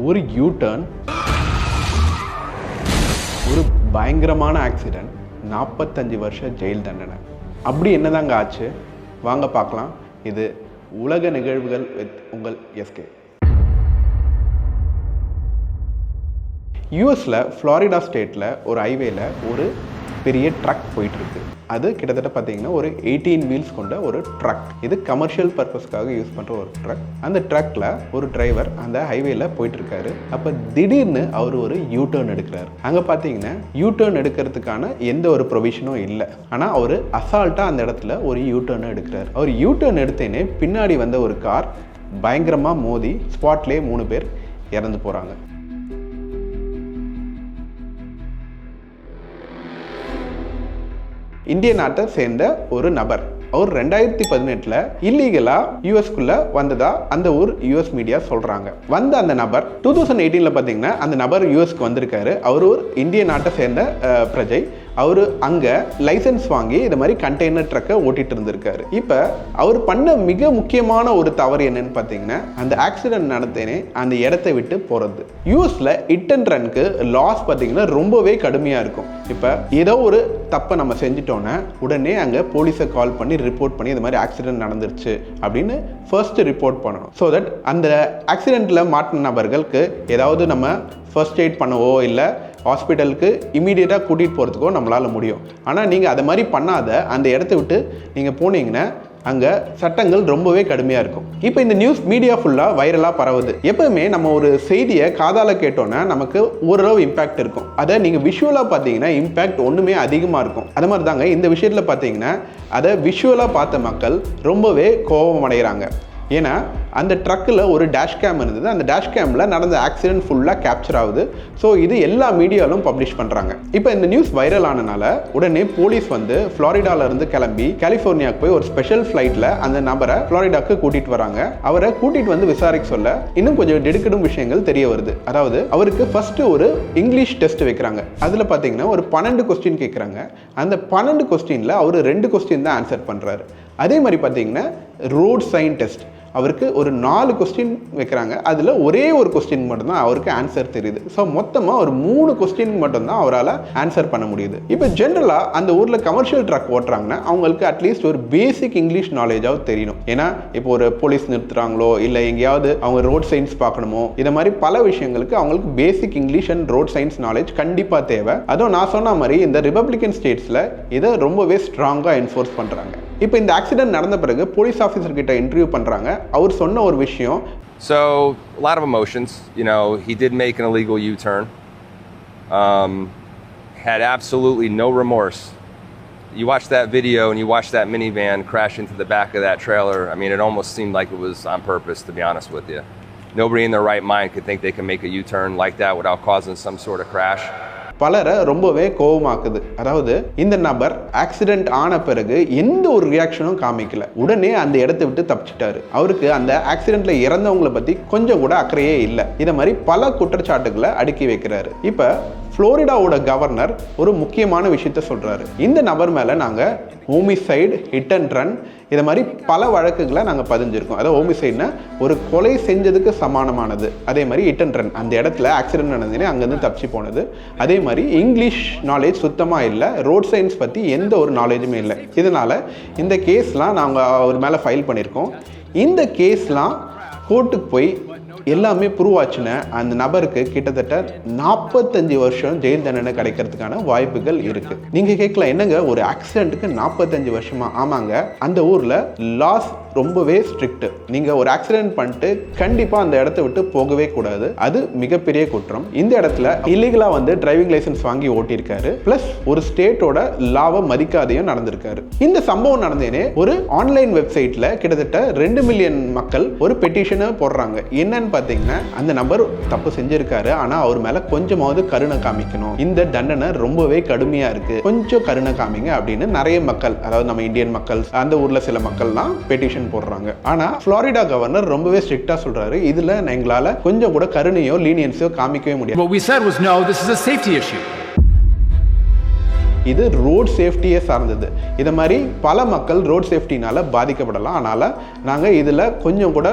ஒரு யூ-டர்ன், ஒரு பயங்கரமான ஆக்சிடெண்ட், 45 வருஷம் ஜெயில் தண்டனை. அப்படி என்னதாங்க ஆச்சு? வாங்க பார்க்கலாம். இது உலக நிகழ்வுகள் வித் உங்கள் எஸ்கே. யூஎஸில் ஃப்ளாரிடா ஸ்டேட்டில் ஒரு ஹைவேல ஒரு பெரிய ட்ரக் போயிட்டுருக்கு. அது கிட்டத்தட்ட பார்த்தீங்கன்னா ஒரு 18 வீல்ஸ் கொண்ட ஒரு ட்ரக். இது கமர்ஷியல் பர்பஸ்க்காக யூஸ் பண்ணுற ஒரு ட்ரக். அந்த ட்ரக்கில் ஒரு டிரைவர் அந்த ஹைவேல போயிட்டுருக்காரு. அப்போ திடீர்னு அவர் ஒரு யூ-டர்ன் எடுக்கிறார். அங்கே பார்த்தீங்கன்னா யூ-டர்ன் எடுக்கிறதுக்கான எந்த ஒரு ப்ரொவிஷனும் இல்லை. ஆனால் அவர் அசால்ட்டாக அந்த இடத்துல ஒரு யூ-டர்ன் எடுக்கிறார். அவர் யூ-டர்ன் எடுத்தேனே பின்னாடி வந்த ஒரு கார் பயங்கரமாக மோதி ஸ்பாட்லேயே 3 பேர் இறந்து போகிறாங்க. இந்திய நாட்டை சேர்ந்த ஒரு நபர். அவர் 2018 இல்லீகலாக யூஎஸ்குள்ளே வந்ததா அந்த ஊர் யூஎஸ் மீடியா சொல்கிறாங்க. வந்த அந்த நபர் 2018 பார்த்தீங்கன்னா அந்த நபர் யூஎஸ்க்கு வந்திருக்காரு. அவர் ஒரு இந்திய நாட்டை சேர்ந்த பிரஜை. அவர் அங்கே லைசன்ஸ் வாங்கி இது மாதிரி கண்டெய்னர் ட்ரக்கை ஓட்டிகிட்டு இருந்திருக்காரு. இப்போ அவர் பண்ண மிக முக்கியமான ஒரு தவறு என்னன்னு பார்த்தீங்கன்னா அந்த ஆக்சிடென்ட் நடந்தேனே அந்த இடத்தை விட்டு போகிறது. யூஎஸில் ஹிட் அண்ட் ரன்க்கு லாஸ் பார்த்தீங்கன்னா ரொம்பவே கடுமையாக இருக்கும். இப்போ ஏதோ ஒரு தப்பை நம்ம செஞ்சிட்டோன்னா உடனே அங்கே போலீஸை கால் பண்ணி ரிப்போர்ட் பண்ணி இது மாதிரி ஆக்சிடென்ட் நடந்துருச்சு அப்படின்னு ஃபர்ஸ்ட் ரிப்போர்ட் பண்ணணும். ஸோ தட் அந்த ஆக்சிடெண்ட்டில் மாட்டின நபர்களுக்கு ஏதாவது நம்ம ஃபர்ஸ்ட் எய்ட் பண்ணவோ இல்லை ஹாஸ்பிட்டலுக்கு இமீடியட்டாக கூட்டிகிட்டு போகிறதுக்கோ நம்மளால் முடியும். ஆனால் நீங்கள் அதை மாதிரி பண்ணாத அந்த இடத்த விட்டு நீங்கள் போனீங்கன்னா அங்கே சட்டங்கள் ரொம்பவே கடுமையாக இருக்கும். இப்போ இந்த நியூஸ் மீடியா ஃபுல்லாக வைரலாக பரவுது. எப்பவுமே நம்ம ஒரு செய்தியை காதால் கேட்டோன்னா நமக்கு ஓரளவு இம்பேக்ட் இருக்கும். அதை நீங்கள் விஷுவலாக பார்த்தீங்கன்னா இம்பேக்ட் ஒன்றுமே அதிகமாக இருக்கும். அது மாதிரி தாங்க இந்த விஷயத்தில் பார்த்தீங்கன்னா அதை விஷுவலாக பார்த்த மக்கள் ரொம்பவே கோபம் அடைகிறாங்க. ஏன்னா அந்த ட்ரக்கில் ஒரு டேஷ் கேம் இருந்தது. அந்த டேஷ் கேமில் நடந்த ஆக்சிடென்ட் ஃபுல்லாக கேப்சர் ஆகுது. ஸோ இது எல்லா மீடியாவிலும் பப்ளிஷ் பண்ணுறாங்க. இப்போ இந்த நியூஸ் வைரல் ஆனனால உடனே போலீஸ் வந்து ஃப்ளாரிடாவிலேருந்து கிளம்பி கலிஃபோர்னியாவுக்கு போய் ஒரு ஸ்பெஷல் ஃப்ளைட்டில் அந்த நபரை ஃப்ளாரிடாவுக்கு கூட்டிகிட்டு வராங்க. அவரை கூட்டிகிட்டு வந்து விசாரிக்க சொல்ல இன்னும் கொஞ்சம் திடுக்கிடும் விஷயங்கள் தெரிய வருது. அதாவது அவருக்கு ஃபஸ்ட்டு ஒரு இங்கிலீஷ் டெஸ்ட் வைக்கிறாங்க. அதில் பார்த்தீங்கன்னா ஒரு 12 கொஸ்டின் கேட்குறாங்க. அந்த 12 கொஸ்டினில் அவர் 2 கொஸ்டின் தான் ஆன்சர் பண்ணுறாரு. அதே மாதிரி பார்த்தீங்கன்னா ரோட் சைன் டெஸ்ட் அவருக்கு ஒரு 4 கொஸ்டின் வைக்கிறாங்க. அதில் ஒரே ஒரு கொஸ்டின் மட்டும்தான் அவருக்கு ஆன்சர் தெரியுது. ஸோ மொத்தமாக ஒரு 3 கொஸ்டின் மட்டும்தான் அவரால் ஆன்சர் பண்ண முடியுது. இப்போ ஜென்ரலாக அந்த ஊரில் கமர்ஷியல் ட்ரக் ஓட்டுறாங்கன்னா அவங்களுக்கு அட்லீஸ்ட் ஒரு பேசிக் இங்கிலீஷ் நாலேஜாவது தெரியணும். ஏன்னா இப்போ ஒரு போலீஸ் நிறுத்துறாங்களோ இல்லை எங்கேயாவது அவங்க ரோட் சைன்ஸ் பார்க்கணுமோ இதை மாதிரி பல விஷயங்களுக்கு அவங்களுக்கு பேசிக் English and road science knowledge கண்டிப்பாக தேவை. அதுவும் நான் சொன்ன மாதிரி இந்த ரிபப்ளிகன் ஸ்டேட்ஸில் இதை ரொம்பவே ஸ்ட்ராங்காக என்ஃபோர்ஸ் பண்ணுறாங்க. இப்போ இந்த ஆக்சிடென்ட் நடந்த பிறகு போலீஸ் ஆஃபீஸர் கிட்ட இன்டர்வியூ பண்ணுறாங்க. அவர் சொன்ன ஒரு விஷயம், So a lot of emotions. You know, he did make an illegal U-turn. Had absolutely no remorse. You watch that video and you watch that minivan crash into the back of that trailer. I mean, it almost seemed like it was on purpose, to be honest with you. Nobody in their right mind could think they can make a U-turn like that without causing some sort of crash. பலரை ரொம்பவே கோபமாக்குது. அதாவது இந்த நபர் accident ஆன பிறகு எந்த ஒரு ரியாக்ஷனும் காமிக்கல. உடனே அந்த இடத்தை விட்டு தப்பிச்சிட்டாரு. அவருக்கு அந்த ஆக்சிடென்ட்ல இறந்தவங்களை பத்தி கொஞ்சம் கூட அக்கறையே இல்லை. இதை மாதிரி பல குற்றச்சாட்டுகளை அடுக்கி வைக்கிறாரு. இப்ப ஃப்ளோரிடாவோட கவர்னர் ஒரு முக்கியமான விஷயத்த சொல்றாரு. இந்த நபர் மேல நாங்க ஹோமிசைடு, ஹிட் அண்ட் ரன் இதை மாதிரி பல வழக்குகளை நாங்கள் பதிஞ்சிருக்கோம். அதாவது ஹோமிசைட்னா ஒரு கொலை செஞ்சதுக்கு சமானமானது. அதே மாதிரி ஹிட் அண்ட் ரன் அந்த இடத்துல ஆக்சிடென்ட் நடந்ததுனே அங்கேருந்து தப்பிச்சு போனது. அதே மாதிரி இங்கிலீஷ் நாலேஜ் சுத்தமாக இல்லை, ரோட் சைன்ஸ் பற்றி எந்த ஒரு நாலேஜுமே இல்லை. இதனால் இந்த கேஸ்லாம் நாங்கள் அவர் மேலே ஃபைல் பண்ணியிருக்கோம். இந்த கேஸ்லாம் கோர்ட்டுக்கு போய் எல்லாமே ப்ரூவ் ஆச்சுன்னா அந்த நபருக்கு கிட்டத்தட்ட 45 வருஷம் ஜெயில் தண்டனை கிடைக்கிறதுக்கான வாய்ப்புகள் இருக்கு. நீங்க கேட்கலாம், என்னங்க ஒரு ஆக்சிடென்ட்டுக்கு 45 வருஷமா? ஆமாங்க, அந்த ஊர்ல லாஸ் ரொம்பவே ஸ்ட்ரிக்ட். நீங்க ஒரு ஆக்சிடென்ட் பண்ணிட்டு கண்டிப்பா அந்த இடத்த விட்டு போகவே கூடாது. அது மிகப்பெரிய குற்றம். இந்த இடத்துல இல்லீகலா வந்து டிரைவிங் லைசன்ஸ் வாங்கி ஓட்டியிருக்காரு. பிளஸ் ஒரு ஸ்டேட்டோட லாவை மதிக்காதையும் நடந்திருக்காரு. இந்த சம்பவம் நடந்தேனே ஒரு ஆன்லைன் வெப்சைட்ல கிட்டத்தட்ட 2 மில்லியன் மக்கள் ஒரு பெட்டிஷனை போடுறாங்க. என்னன்னு பார்த்தீங்கன்னா அந்த நபர் தப்பு செஞ்சிருக்காரு, ஆனால் அவர் மேலே கொஞ்சமாவது கருணை காமிக்கணும், இந்த தண்டனை ரொம்பவே கடுமையாக இருக்கு, கொஞ்சம் கருணை காமிங்க அப்படின்னு நிறைய மக்கள், அதாவது நம்ம இந்தியன் மக்கள், அந்த ஊரில் சில மக்கள்லாம் பெட்டிஷன் போடுறாங்க. ஆனால் ஃப்ளாரிடா கவர்னர் ரொம்பவே ஸ்ட்ரிக்டாக சொல்றாரு, இதில் எங்களால் கொஞ்சம் கூட கருணையோ லீனியன்ஸோ காமிக்கவே முடியாது. What we said was no, this is a safety issue. இது ரோட் சேஃப்டியை சார்ந்தது. இதை மாதிரி பல மக்கள் ரோட் சேஃப்டினால பாதிக்கப்படலாம். அதனால் நாங்கள் இதில் கொஞ்சம் கூட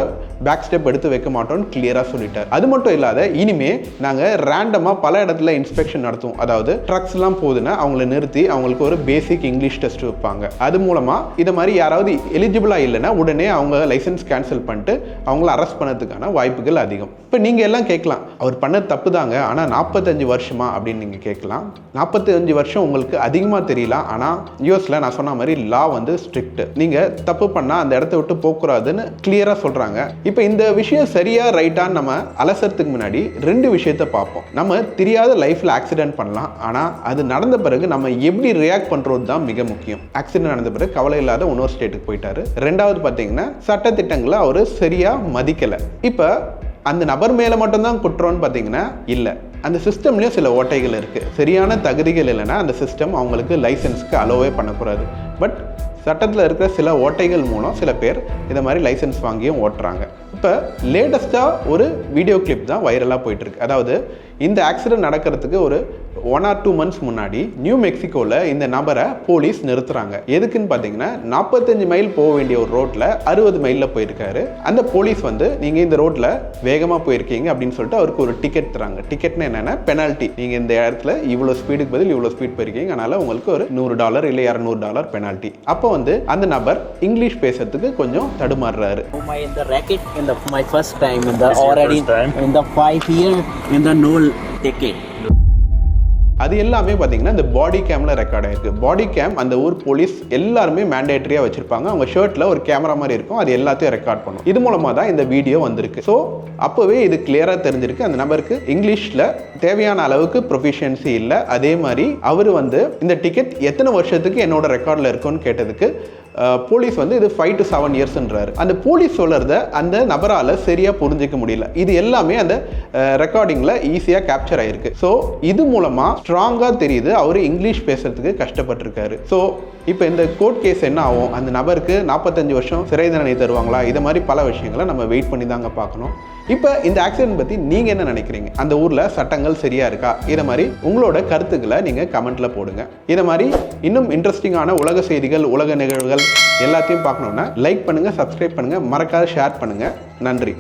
பேக் ஸ்டெப் எடுத்து வைக்க மாட்டோம்னு கிளியராக சொல்லிட்டார். அது மட்டும் இல்லாத இனிமே நாங்கள் ரேண்டமாக பல இடத்துல இன்ஸ்பெக்ஷன் நடத்துவோம். அதாவது ட்ரக்ஸ்லாம் போகுதுன்னா அவங்கள நிறுத்தி அவங்களுக்கு ஒரு பேசிக் இங்கிலீஷ் டெஸ்ட் வைப்பாங்க. அது மூலமாக இதை மாதிரி யாராவது எலிஜிபிளாக இல்லைன்னா உடனே அவங்க லைசன்ஸ் கேன்சல் பண்ணிட்டு அவங்கள அரெஸ்ட் பண்ணதுக்கான வாய்ப்புகள் அதிகம். இப்போ நீங்கள் எல்லாம் கேட்கலாம், அவர் பண்ண தப்பு தாங்க, ஆனால் 45 வருஷமா அப்படின்னு நீங்கள் கேட்கலாம். 45 வருஷம் உங்களுக்கு அதிகமாக தெரியலாம், ஆனால் யூஎஸில் நான் சொன்ன மாதிரி லா வந்து ஸ்ட்ரிக்ட். நீங்கள் தப்பு பண்ணால் அந்த இடத்த விட்டு போகக்கூடாதுன்னு கிளியராக சொல்கிறாங்க. இப்போ இந்த விஷயம் சரியா ரைட்டான்னு நம்ம அலசறதுக்கு முன்னாடி 2 விஷயத்தை பார்ப்போம். நம்ம தெரியாத லைஃப்பில் ஆக்சிடென்ட் பண்ணலாம், ஆனால் அது நடந்த பிறகு நம்ம எப்படி ரியாக்ட் பண்ணுறது தான் மிக முக்கியம். ஆக்சிடென்ட் நடந்த பிறகு கவலை இல்லாத இன்னொரு ஸ்டேட்டுக்கு போயிட்டாரு. 2வது பார்த்தீங்கன்னா சட்டத்திட்டங்களை அவர் சரியாக மதிக்கலை. இப்போ அந்த நபர் மேலே மட்டும்தான் குற்றம்னு பார்த்தீங்கன்னா இல்லை, அந்த சிஸ்டம்லேயும் சில ஓட்டைகள் இருக்குது. சரியான தகுதிகள் இல்லைன்னா அந்த சிஸ்டம் அவங்களுக்கு லைசன்ஸ்க்கு அலோவே பண்ணக்கூடாது. பட் சட்டத்தில் இருக்கிற சில ஓட்டைகள் மூலம் சில பேர் இதை மாதிரி லைசன்ஸ் வாங்கியும் ஓட்டுறாங்க. இப்போ லேட்டஸ்ட்டாக ஒரு வீடியோ கிளிப் தான் வைரலாக போயிட்டுருக்கு. அதாவது இந்த ஆக்சிடென்ட் நடக்கிறதுக்கு ஒரு 1 or 2 months முன்னாடி நியூ மெக்சிகோவில் இந்த நபரை போலீஸ் நிறுத்துறாங்க. எதுக்குன்னு பார்த்தீங்கன்னா 45 மைல் போக வேண்டிய ஒரு ரோட்டில் 60 மைலில் போயிருக்காரு. அந்த போலீஸ் வந்து நீங்கள் இந்த ரோட்டில் வேகமாக போயிருக்கீங்க அப்படின்னு சொல்லிட்டு அவருக்கு ஒரு டிக்கெட் தராங்க. டிக்கெட்னா என்னென்னா பெனால்ட்டி. நீங்கள் இந்த இடத்துல இவ்வளோ ஸ்பீடுக்கு பதில் இவ்வளோ ஸ்பீட் போயிருக்கீங்க, அதனால் உங்களுக்கு ஒரு $100 இல்லை $200 பெனால்ட்டி. அப்போ வந்து அந்த நபர் இங்கிலீஷ் பேசுறதுக்கு கொஞ்சம் தடுமாறுறாரு. My first time in the already in the 5 year in the no ticket. அது எல்லாமே பார்த்தீங்கன்னா இந்த பாடி கேமில் ரெக்கார்ட் ஆயிருக்கு. பாடி கேம் அந்த ஊர் போலீஸ் எல்லாருமே மேண்டேட்டரியாக வச்சிருப்பாங்க. அவங்க ஷர்ட்டில் ஒரு கேமரா மாதிரி இருக்கும், அது எல்லாத்தையும் ரெக்கார்ட் பண்ணும். இது மூலமாக தான் இந்த வீடியோ வந்திருக்கு. ஸோ அப்போவே இது கிளியராக தெரிஞ்சிருக்கு அந்த நபருக்கு இங்கிலீஷில் தேவையான அளவுக்கு ப்ரொஃபிஷியன்சி இல்லை. அதே மாதிரி அவர் வந்து இந்த டிக்கெட் எத்தனை வருஷத்துக்கு என்னோட ரெக்கார்டில் இருக்குன்னு கேட்டதுக்கு போலீஸ் வந்து இது 5 to 7 yearsன்றாரு. அந்த போலீஸ் சொல்கிறத அந்த நபரால் சரியாக புரிஞ்சிக்க முடியல. இது எல்லாமே அந்த ரெக்கார்டிங்கில் ஈஸியாக கேப்சர் ஆகிருக்கு. ஸோ இது மூலமாக ஸ்ட்ராங்காக தெரியுது அவர் இங்கிலீஷ் பேசுறதுக்கு கஷ்டப்பட்டிருக்காரு. ஸோ இப்போ இந்த கோர்ட் கேஸ் என்ன ஆகும், அந்த நபருக்கு 45 வருஷம் சிறை தண்டனை தருவாங்களா, இது மாதிரி பல விஷயங்களை நம்ம வெயிட் பண்ணி தாங்க பார்க்கணும். இப்போ இந்த ஆக்சிடென்ட் பற்றி நீங்கள் என்ன நினைக்கிறீங்க? அந்த ஊரில் சட்டங்கள் சரியாக இருக்கா? இதை மாதிரி உங்களோட கருத்துக்களை நீங்கள் கமெண்ட்டில் போடுங்க. இதை மாதிரி இன்னும் இன்ட்ரெஸ்டிங்கான உலக செய்திகள், உலக நிகழ்வுகள் எல்லாத்தையும் பார்க்கணுன்னா லைக் பண்ணுங்கள், சப்ஸ்கிரைப் பண்ணுங்கள், மறக்காத ஷேர் பண்ணுங்கள். நன்றி.